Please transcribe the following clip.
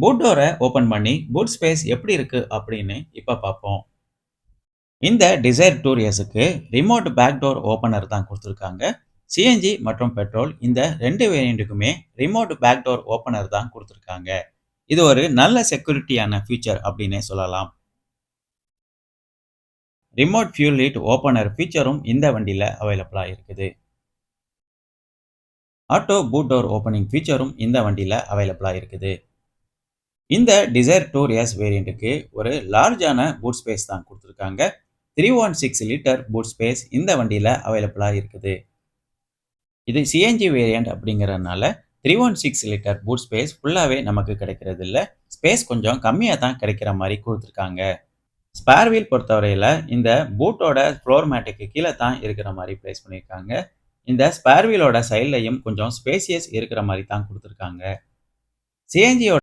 Boot டோர open பண்ணி boot space எப்படி இருக்கு அப்படின்னு இப்ப பார்ப்போம். இந்த டிசைர் டூரியஸுக்கு ரிமோட் பேக் டோர் ஓப்பனர் தான் கொடுத்துருக்காங்க. சிஎன்ஜி மற்றும் பெட்ரோல் இந்த 2 வேரியண்ட்டுக்குமே ரிமோட் பேக் டோர் ஓப்பனர் தான் கொடுத்துருக்காங்க. இது ஒரு நல்ல செக்யூரிட்டியான ஃபீச்சர் அப்படின்னே சொல்லலாம். ரிமோட் ஃபியூல் லீட் ஓப்பனர் ஃபீச்சரும் இந்த வண்டியில அவைலபிளா இருக்குது. ஆட்டோ பூட் டோர் ஓப்பனிங் ஃபீச்சரும் இந்த வண்டியில அவைலபிளா இருக்குது. இந்த டிசைர் டூரியஸ் வேரியண்ட்டுக்கு ஒரு லார்ஜான பூட் ஸ்பேஸ் தான் கொடுத்துருக்காங்க. 316 லிட்டர் பூட் ஸ்பேஸ் இந்த வண்டியில அவைலபிளா இருக்குது. இது சிஎன்ஜி வேரியண்ட் அப்படிங்கறதுனால 316 லிட்டர் பூட் ஸ்பேஸ் ஃபுல்லாவே நமக்கு கிடைக்கிறது இல்ல. ஸ்பேஸ் கொஞ்சம் கம்மியா தான் கிடைக்கிற மாதிரி கொடுத்துருக்காங்க. ஸ்பேர் வீல் பொறுத்தவரையில இந்த பூட்டோட ஃப்ளோர் மேட்டுக்கு கீழே தான் இருக்கிற மாதிரி பிளேஸ் பண்ணியிருக்காங்க. இந்த ஸ்பேர் வீலோட சைட்லையும் கொஞ்சம் ஸ்பேசியஸ் இருக்கிற மாதிரி தான் கொடுத்துருக்காங்க. சிஎன்ஜியோட